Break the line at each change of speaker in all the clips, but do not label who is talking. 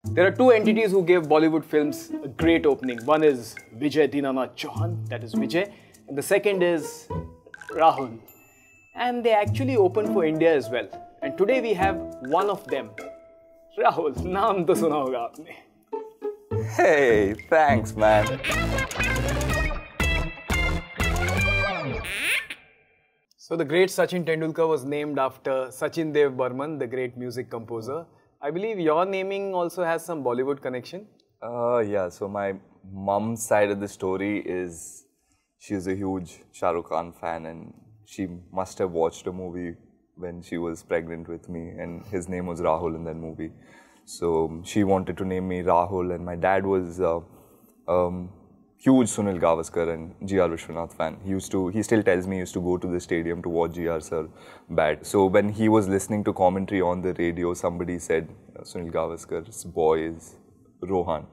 There are two entities who gave Bollywood films a great opening. One is Vijay Dinanath Chauhan, that is Vijay, and the second is Rahul. And they actually opened for India as well. And today we have one of them. Rahul, naam to suna hoga aapne.
Hey, thanks, man.
So the great Sachin Tendulkar was named after Sachin Dev Burman, the great music composer. I believe your naming also has some Bollywood connection.
Yeah, so my mom's side of the story is she's a huge Shah Rukh Khan fan, and she must have watched a movie when she was pregnant with me, and his name was Rahul in that movie. So she wanted to name me Rahul, and my dad was huge Sunil Gavaskar and G.R. Vishwanath fan. He still tells me he used to go to the stadium to watch G.R. sir bat. So when he was listening to commentary on the radio, somebody said Sunil Gavaskar's boy is Rohan.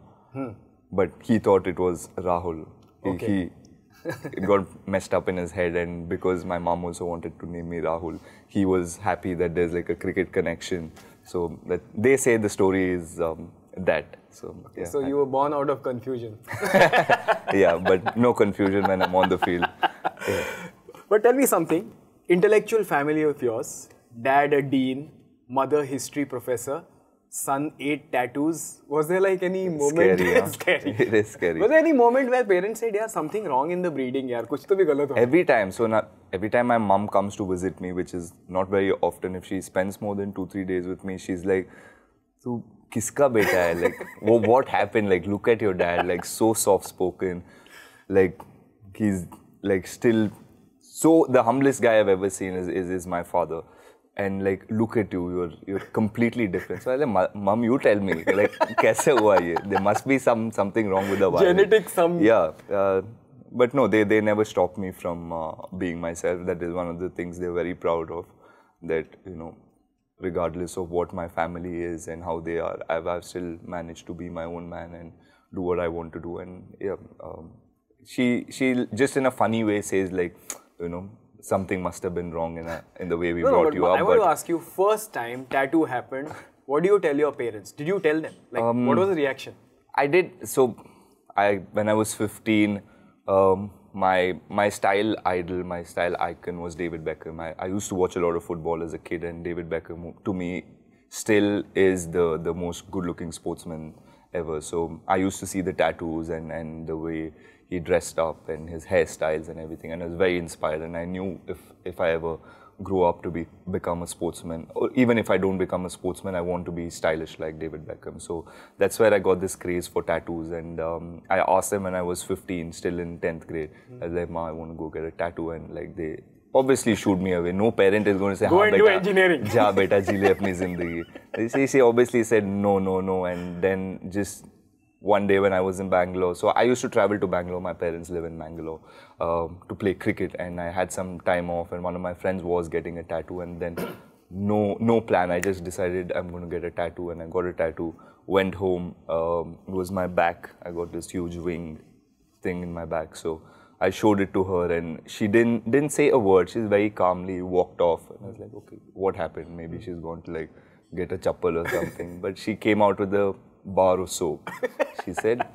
But he thought it was Rahul. It got messed up in his head, and because my mom also wanted to name me Rahul, he was happy that there's like a cricket connection. So that they say the story is that. So, yeah,
so you were born out of confusion.
Yeah, but no confusion when I'm on the field. Yeah.
But tell me something. Intellectual family of yours, dad a dean, mother history professor, son 8 tattoos. Was there like any moment?
Scary, huh?
Scary.
It is scary.
Was there any moment where parents said, yeah, something wrong in the breeding, yaar, kuch to bhi galat ho?
Every time. So now, every time my mom comes to visit me, which is not very often, if she spends more than 2-3 days with me, she's like, "Tu kiska beta hai? Like, what happened? Like, look at your dad, like so soft-spoken, like he's like still so the humblest guy I've ever seen is my father." And like, look at you, you're completely different. So I was like, Mom, you tell me, like, kaise hua ye? There must be something wrong with the wiring.
Genetic
Yeah. But no, they never stopped me from being myself. That is one of the things they're very proud of. That, you know, regardless of what my family is and how they are, I've still managed to be my own man and do what I want to do. And yeah, she just in a funny way says like, you know, something must have been wrong in the way we brought you up.
I want to ask you, first time tattoo happened, what do you tell your parents? Did you tell them? Like, what was the reaction?
I did. So, when I was 15, my style idol, my style icon was David Beckham. I used to watch a lot of football as a kid, and David Beckham, to me, still is the most good-looking sportsman ever. So, I used to see the tattoos and the way he dressed up and his hairstyles and everything, and I was very inspired. And I knew if I ever grow up to become a sportsman, or even if I don't become a sportsman, I want to be stylish like David Beckham. So that's where I got this craze for tattoos. And I asked them when I was 15, still in 10th grade, I was like, Ma, I want to go get a tattoo. And like, they obviously shooed me away. No parent is going to say,
go and do engineering.
Ja beta, ji le apni zindagi. She obviously said no. And then just one day when I was in Bangalore, so I used to travel to Bangalore, my parents live in Bangalore, to play cricket, and I had some time off, and one of my friends was getting a tattoo, and then no plan, I just decided I'm going to get a tattoo, and I got a tattoo, went home, it was my back, I got this huge wing thing in my back, so I showed it to her, and she didn't say a word, she very calmly walked off, and I was like, okay, what happened? Maybe she's going to like get a chappal or something, but she came out with a bar of soap. She said,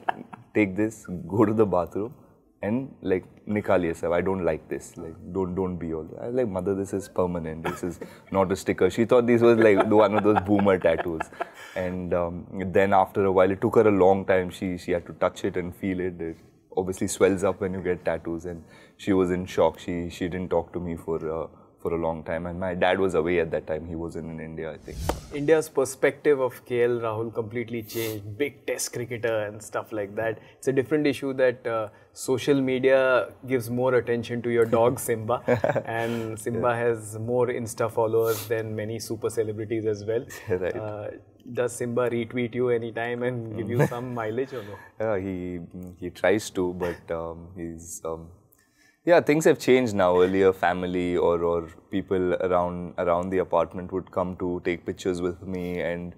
take this, go to the bathroom and like nikal ye sab. I don't like this. Like don't be all that. I was like, Mother, this is permanent. This is not a sticker. She thought this was like one of those boomer tattoos. And then after a while, it took her a long time. She had to touch it and feel it. It obviously swells up when you get tattoos, and she was in shock. She didn't talk to me for a long time, and my dad was away at that time. He wasn't in India, I think.
India's perspective of KL Rahul completely changed. Big test cricketer and stuff like that. It's a different issue that social media gives more attention to your dog Simba, and Simba has more Insta followers than many super celebrities as well.
Right.
Does Simba retweet you anytime and give you some mileage or no?
He tries to, but he's yeah, things have changed now. Earlier, family or people around the apartment would come to take pictures with me, and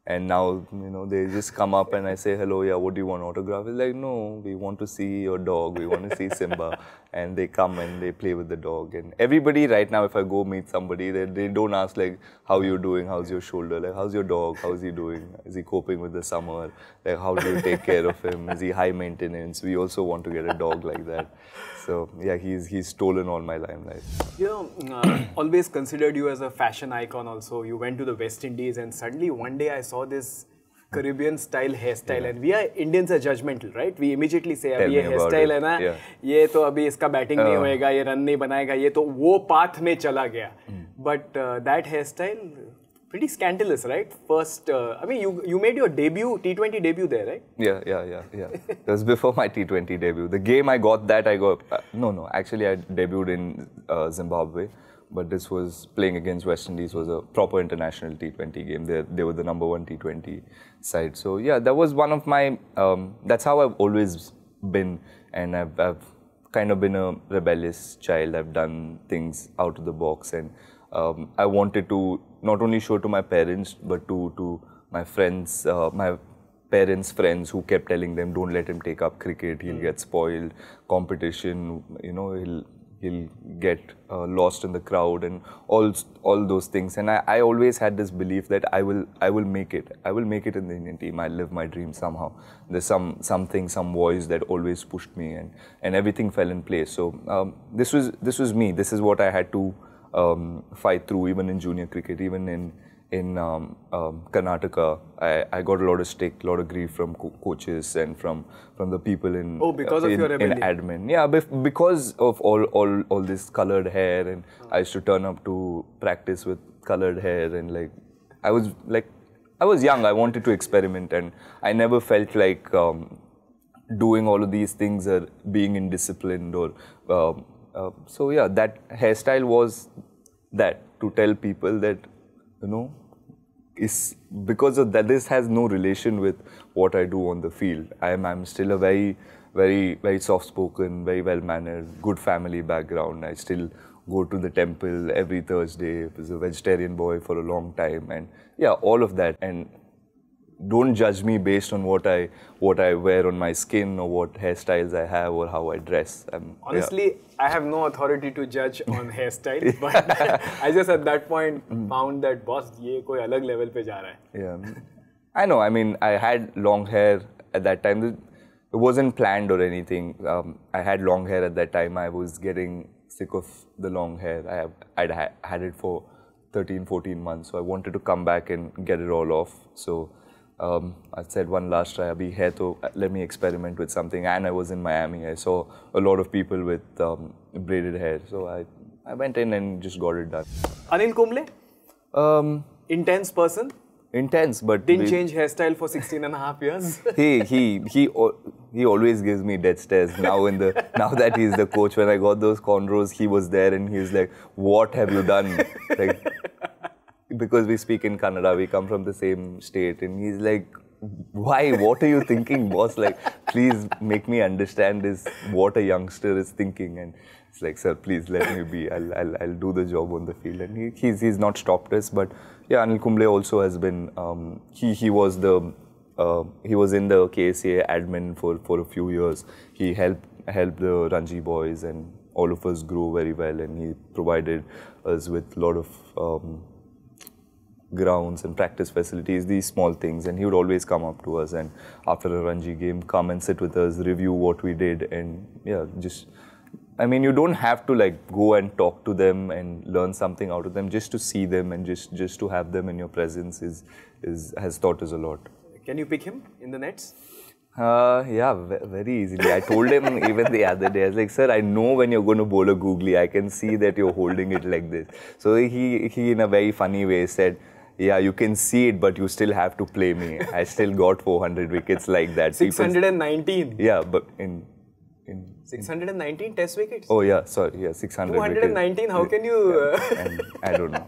And now, they just come up and I say, hello, yeah, what do you want, autograph? It's like, no, we want to see your dog, we want to see Simba. And they come and they play with the dog. And everybody right now, if I go meet somebody, they don't ask like, how you doing, how's your shoulder, like, how's your dog, how's he doing, is he coping with the summer, like, how do you take care of him, is he high maintenance? We also want to get a dog like that. So yeah, he's stolen all my limelight.
Always considered you as a fashion icon also. You went to the West Indies and suddenly one day I saw this Caribbean style hairstyle and we are Indians are judgmental, right? We immediately say, अब ये hairstyle है ना, ये तो अभी इसका batting नहीं होएगा, ये run नहीं बनाएगा, ये तो वो path में चला गया. But that hairstyle, pretty scandalous, right? First, I mean, you made your debut, T20 debut there, right?
Yeah. It was before my T20 debut. The game I got, actually I debuted in Zimbabwe. But this was playing against West Indies, was a proper international T20 game. They were the #1 T20 side. So yeah, that was one of my, that's how I've always been. And I've kind of been a rebellious child. I've done things out of the box. And I wanted to not only show to my parents, but to my friends, my parents' friends who kept telling them, don't let him take up cricket, he'll get spoiled, competition, he'll get lost in the crowd and all those things. And I always had this belief that I will make it. I will make it in the Indian team. I'll live my dream somehow. There's something, some voice that always pushed me, and everything fell in place. So this was me. This is what I had to fight through, even in junior cricket, even in Karnataka. I got a lot of stick, a lot of grief from coaches and from the people in
because of your rebellion.
In admin. Yeah, because of all this colored hair, and I used to turn up to practice with colored hair, and I was young. I wanted to experiment, and I never felt like doing all of these things or being indisciplined or so yeah, that hairstyle was that, to tell people that is because of that, this has no relation with what I do on the field. I'm still a very, very, very soft-spoken, very well-mannered, good family background. I still go to the temple every Thursday. I was a vegetarian boy for a long time, and yeah, all of that. And don't judge me based on what I wear on my skin or what hairstyles I have or how I dress.
Honestly, I have no authority to judge on hairstyle, but I just at that point found that boss, ये कोई अलग level पे जा रहा है.
Yeah, I know. I mean, I had long hair at that time. It wasn't planned or anything. I had long hair at that time. I was getting sick of the long hair. I'd had it for 13, 14 months. So I wanted to come back and get it all off. So I said one last try, abhi hai to let me experiment with something. And I was in Miami. I saw a lot of people with braided hair. So I went in and just got it done.
Anil Kumble? Intense person?
Intense, but
didn't change hairstyle for 16.5 years.
he always gives me death stares. Now that he's the coach, when I got those cornrows, he was there and he's like, "What have you done?" Like, because we speak in Kannada, we come from the same state, and he's like, "Why? What are you thinking, boss? Like, please make me understand what a youngster is thinking." And it's like, "Sir, please let me be. I'll do the job on the field." And he's not stopped us, but. Yeah, Anil Kumble also has been. He was in the KSA admin for a few years. He helped the Ranji boys, and all of us grew very well. And he provided us with a lot of grounds and practice facilities, these small things. And he would always come up to us, and after a Ranji game, come and sit with us, review what we did, and yeah, just. I mean, you don't have to go and talk to them and learn something out of them. Just to see them and just to have them in your presence has taught us a lot.
Can you pick him in the nets?
Yeah, very easily. I told him even the other day, I was like, "Sir, I know when you're going to bowl a googly. I can see that you're holding it like this." So he in a very funny way said, "Yeah, you can see it, but you still have to play me. I still got 400 wickets like that."
619.
Yeah, but in
619 test wickets?
Oh yeah, sorry, yeah, 600
219,
wickets.
How can you...
And I don't know.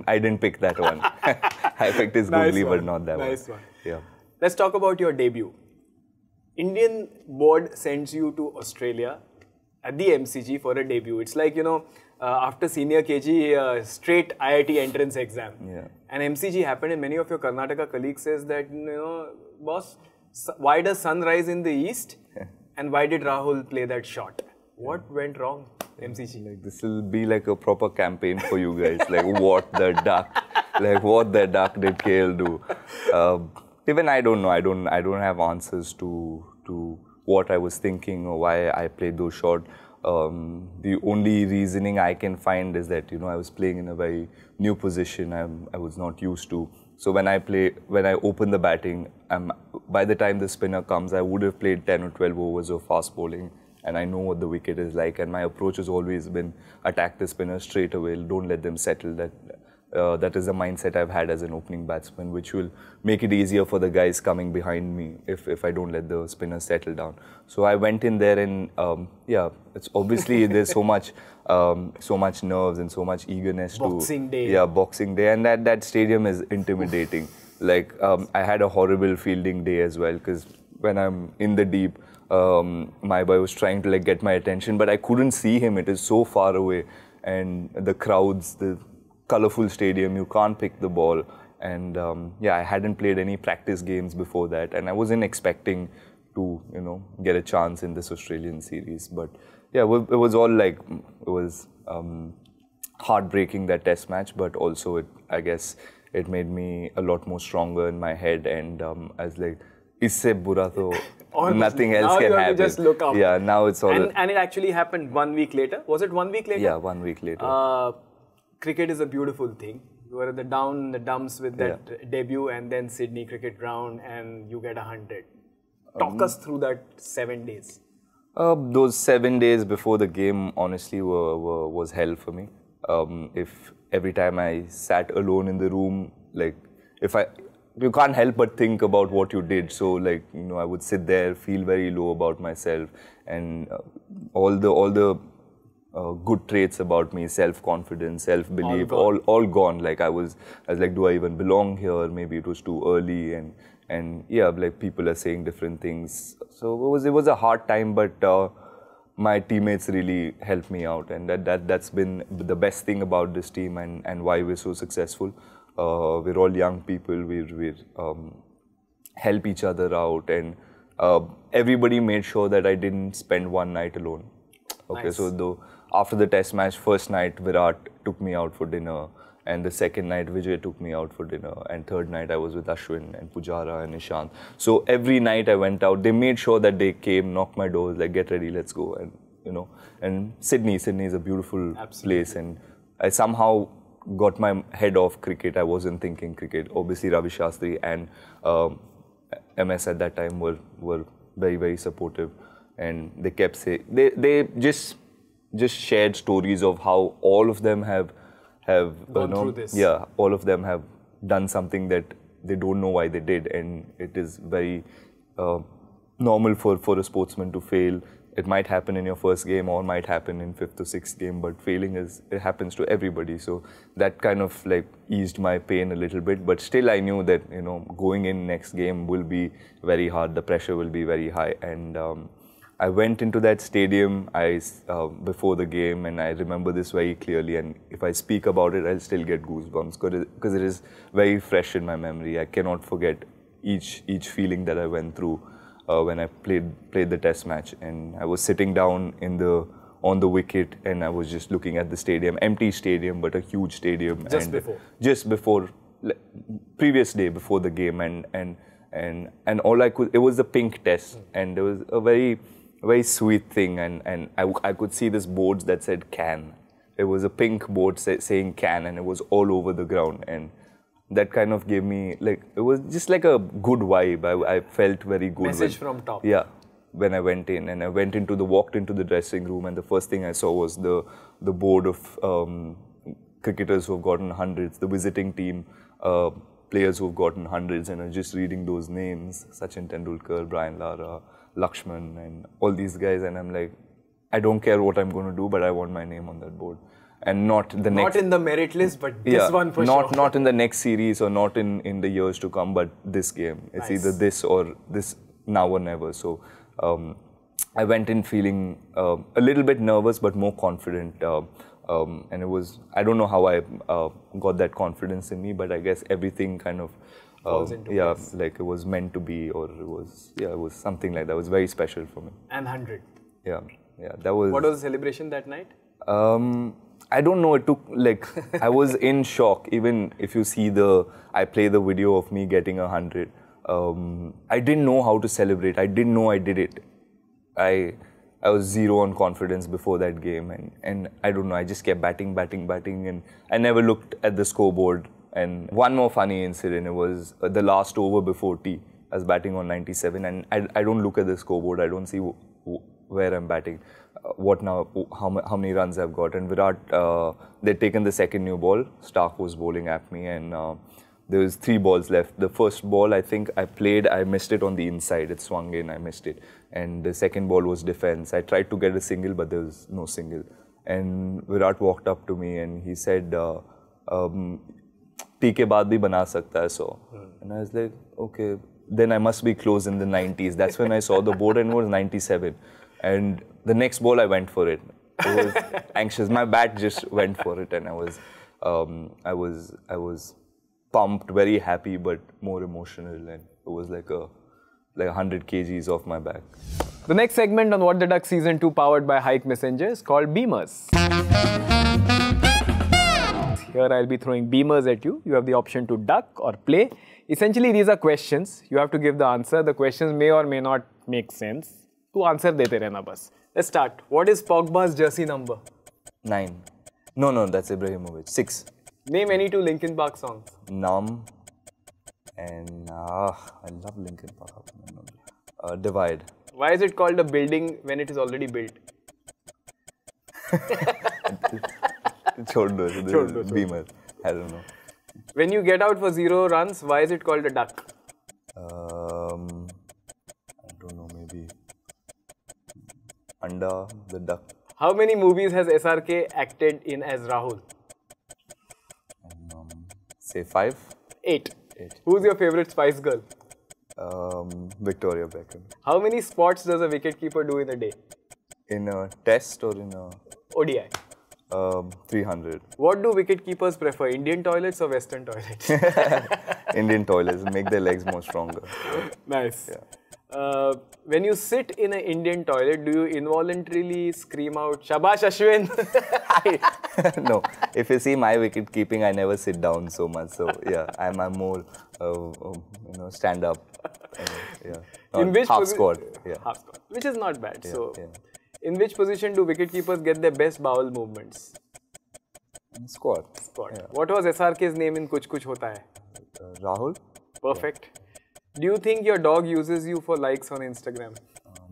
I didn't pick that one. I picked his googly, but not that one.
Nice one.
Yeah.
Let's talk about your debut. Indian board sends you to Australia at the MCG for a debut. It's like, after senior KG, straight IIT entrance exam.
Yeah.
And MCG happened, and many of your Karnataka colleagues says that, boss, why does sun rise in the east? And why did Rahul play that shot? What went wrong, MCG?
Like, this will be like a proper campaign for you guys. Like, what the duck did KL do? Even I don't know. I don't have answers to what I was thinking or why I played those shots. The only reasoning I can find is that I was playing in a very new position. I was not used to. So when I open the batting, by the time the spinner comes, I would have played 10 or 12 overs of fast bowling, and I know what the wicket is like. And my approach has always been attack the spinner straight away. Don't let them settle. That is the mindset I've had as an opening batsman, which will make it easier for the guys coming behind me if I don't let the spinners settle down. So I went in there, and it's obviously there's so much nerves and so much eagerness.
Boxing Day.
Yeah, Boxing Day, and that stadium is intimidating. Like I had a horrible fielding day as well, because when I'm in the deep, my boy was trying to get my attention, but I couldn't see him. It is so far away, and the crowds, the colourful stadium, you can't pick the ball. And I hadn't played any practice games before that, and I wasn't expecting to get a chance in this Australian series. But yeah, it was all it was heartbreaking, that test match, but also I guess it made me a lot more stronger in my head, and I was like, isse bura to nothing else can happen.
Just look out.
Yeah, now it's all.
And it actually happened 1 week later. Was it 1 week later?
Yeah, 1 week later.
Cricket is a beautiful thing. You were at the dumps with that debut, and then Sydney cricket ground, and you get 100. Talk us through that 7 days.
Those 7 days before the game, honestly, was hell for me. If every time I sat alone in the room, you can't help but think about what you did. So I would sit there, feel very low about myself, and all the good traits about me, self-confidence, self-belief, all gone. I was like, do I even belong here? Maybe it was too early, and people are saying different things. So it was a hard time, but my teammates really helped me out, and that's been the best thing about this team, and why we're so successful. We're all young people. We help each other out, and everybody made sure that I didn't spend one night alone. Okay, nice. So after the test match, first night Virat took me out for dinner, and the second night Vijay took me out for dinner, and third night I was with Ashwin and Pujara and Ishant. So every night I went out. They made sure that they came, knocked my doors, get ready, let's go, and And Sydney is a beautiful place, and I somehow got my head off cricket. I wasn't thinking cricket. Obviously, Ravi Shastri and MS at that time were very, very supportive, and they kept saying they just shared stories of how all of them have
gone through this.
Yeah, all of them have done something that they don't know why they did, and it is very normal for a sportsman to fail. It might happen in your first game or might happen in 5th or 6th game, but failing it happens to everybody. So that kind of eased my pain a little bit, but still I knew that going in next game will be very hard. The pressure will be very high, and I went into that stadium before the game, and I remember this very clearly. And if I speak about it, I'll still get goosebumps because it is very fresh in my memory. I cannot forget each feeling that I went through when I played the test match. And I was sitting down on the wicket, and I was just looking at the stadium, empty stadium, but a huge stadium. Just before, previous day before the game, and all I could, it was a pink test, and there was a very, very sweet thing, and I could see this boards that said "can." It was a pink board saying "can," and it was all over the ground, and that kind of gave me it was just like a good vibe. I felt very good.
Message from top.
Yeah, when I went in, and I walked into the dressing room, and the first thing I saw was the board of cricketers who have gotten hundreds, the visiting team players who have gotten hundreds, and I was just reading those names: Sachin Tendulkar, Brian Lara, Lakshman, and all these guys, and I'm like, I don't care what I'm going to do, but I want my name on that board. And not in the merit list, but this one for sure. Not in the next series or not in the years to come, but this game. It's either this or this, now or never. So I went in feeling a little bit nervous, but more confident. And it was, I don't know how I got that confidence in me, but I guess everything kind of,
falls into place.
like it was meant to be, or it was something like that. It was very special for me.
And 100.
Yeah, that was...
What was the celebration that night?
I don't know, it took, like, I was in shock. Even if you see I play the video of me getting 100. I didn't know how to celebrate. I didn't know I did it. I was zero on confidence before that game, and I don't know, I just kept batting, and I never looked at the scoreboard. And one more funny incident, it was the last over before tea. I was batting on 97, and I don't look at the scoreboard. I don't see where I'm batting, what now, how many runs I've got. And Virat, they'd taken the second new ball. Stark was bowling at me, and there was 3 balls left. The first ball, I think I missed it on the inside. It swung in, I missed it. And the second ball was defense. I tried to get a single, but there was no single. And Virat walked up to me and he said, T के बाद भी बना सकता है 100. And I was like, okay, then I must be close in the 90s. That's when I saw the board, and it was 97. And the next ball I went for it. I was anxious. My bat just went for it, and I was pumped, very happy, but more emotional, and it was like 100 kgs off my back.
The next segment on What the Duck Season 2 powered by Hike Messenger is called Beamers. Here I'll be throwing beamers at you. You have the option to duck or play. Essentially, these are questions. You have to give the answer. The questions may or may not make sense. To answer dete rehna bas. Let's start. What is Pogba's jersey number?
9. No, that's Ibrahimovic. 6.
Name any 2 Linkin Park songs.
Numb and I love Linkin Park. Divide.
Why is it called a building when it is already built?
Chhod do. Beamer. I don't know.
When you get out for 0 runs, why is it called a duck?
I don't know, maybe Anda, the duck.
How many movies has SRK acted in as Rahul?
Say 5?
8. Who's your favorite Spice Girl?
Victoria Beckham.
How many spots does a wicketkeeper do in a day?
In a test or in a...
ODI.
300.
What do wicketkeepers prefer, Indian toilets or Western toilets?
Indian toilets, make their legs more stronger.
Nice.
Yeah.
When you sit in an Indian toilet, do you involuntarily scream out, Shabash Ashwin?
No. If you see my wicket keeping, I never sit down so much. So yeah, I'm more, stand up.
In which
half squat. Yeah.
Half squat, which is not bad.
Yeah,
so,
yeah.
In which position do wicketkeepers get their best bowel movements?
Squat.
Yeah. What was SRK's name in Kuch Kuch Hota Hai?
Rahul.
Perfect. Yeah. Do you think your dog uses you for likes on Instagram?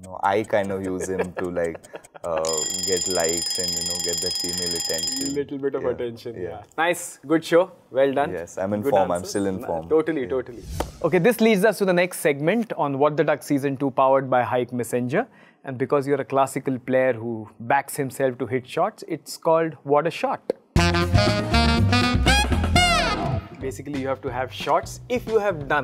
No, I kind of use him to get likes and get that female attention.
Little bit of attention. Yeah. Nice. Good show. Well done.
Yes, I'm in form. I'm still in form.
Totally. Okay, this leads us to the next segment on What the Duck Season 2 powered by Hike Messenger. And because you're a classical player who backs himself to hit shots, it's called What a Shot. Basically, you have to have shots if you have done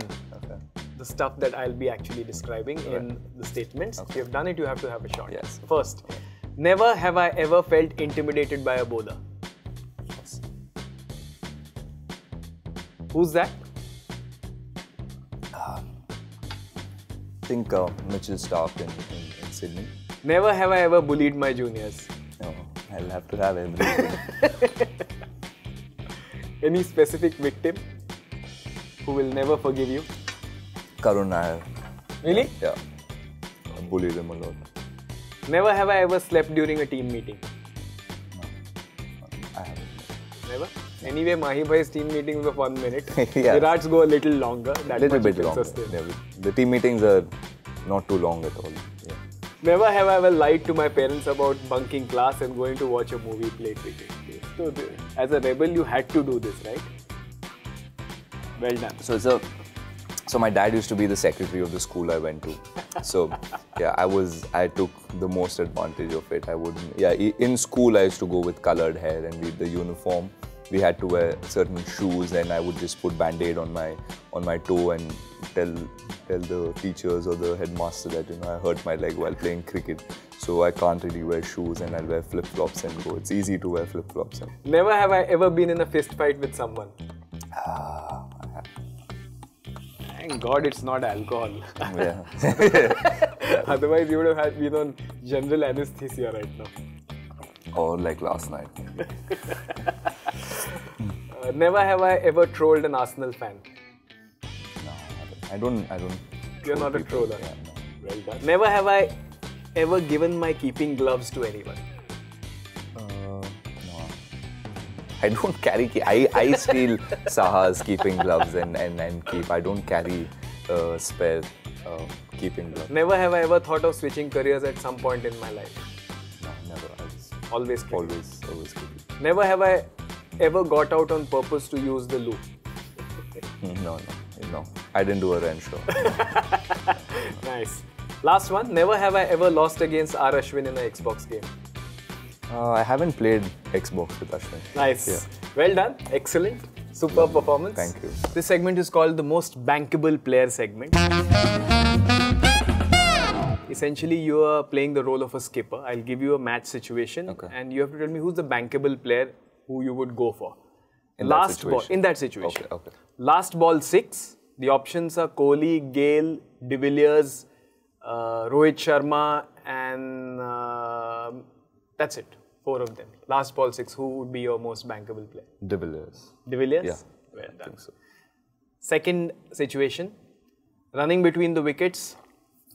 the stuff that I'll be actually describing in the statements. If you have done it, you have to have a shot.
Yes.
First, never have I ever felt intimidated by a bowler.
Yes.
Who's that?
I think Mitchell Stark in Sydney.
Never have I ever bullied my juniors.
No, I'll have to have everything.
Any specific victim who will never forgive you?
Karun Nair.
Really?
Yeah. I bullied him a lot.
Never have I ever slept during a team meeting.
No, I haven't.
Never? Anyway, Mahi Bhai's team meetings were 1 minute.
Yeah.
Virat's go a little longer.
A little bit longer. Yeah, the team meetings are not too long at all. Yeah.
Never have I ever lied to my parents about bunking class and going to watch a movie play cricket. So, as a rebel, you had to do this, right? Well done.
So my dad used to be the secretary of the school I went to. So yeah, I took the most advantage of it. In school I used to go with colored hair, and the uniform, we had to wear certain shoes, and I would just put band-aid on on my toe and tell the teachers or the headmaster that I hurt my leg while playing cricket. So I can't really wear shoes and I'll wear flip-flops and go. It's easy to wear flip-flops.
Never have I ever been in a fist fight with someone. Thank God it's not alcohol.
Yeah.
Otherwise you would have been on general anesthesia right now.
Or like last night.
Never have I ever trolled an Arsenal fan.
No, I don't.
You're not a troller.
Yeah, no.
Well done. Never have I ever given my keeping gloves to anyone.
No. I don't carry. I steal Saha's keeping gloves and keep. I don't carry spare keeping gloves.
Never have I ever thought of switching careers at some point in my life.
No, never.
Always cricket.
Always cricket.
Never have I ever got out on purpose to use the loo.
No. I didn't do a run show.
Nice. Last one. Never have I ever lost against R. Ashwin in an Xbox game.
I haven't played Xbox with Ashwin.
Nice.
Yeah.
Well done. Excellent. Superb performance.
Thank you.
This segment is called the most bankable player segment. Essentially, you are playing the role of a skipper. I'll give you a match situation and you have to tell me who's the bankable player who you would go for.
In that situation. Okay.
Last ball 6. The options are Kohli, Gale, De Villiers, Rohit Sharma and that's it. 4 of them. Last ball 6. Who would be your most bankable player?
De Villiers.
De Villiers?
Yeah.
Well done.
I think so.
Second situation. Running between the wickets.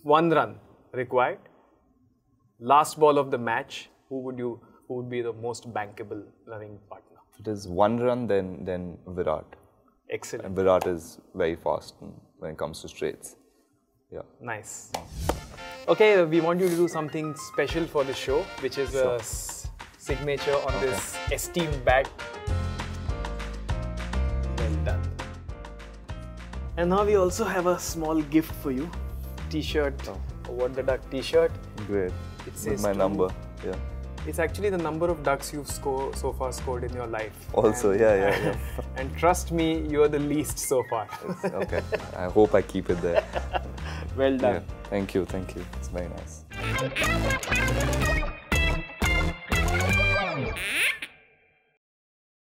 1 run required. Last ball of the match. Who would be the most bankable running partner?
If it is 1 run, then Virat.
Excellent.
And Virat is very fast when it comes to straights. Yeah.
Nice. Okay, we want you to do something special for the show, which is a signature on this esteemed bat. Well done. And now we also have a small gift for you. T-shirt. What the Duck T-shirt.
Great.
It says
with my number. Yeah.
It's actually the number of ducks you've so far scored in your life.
Also, yeah.
And trust me, you're the least so far.
Okay. I hope I keep it there.
Well done.
Yeah. Thank you. It's very nice.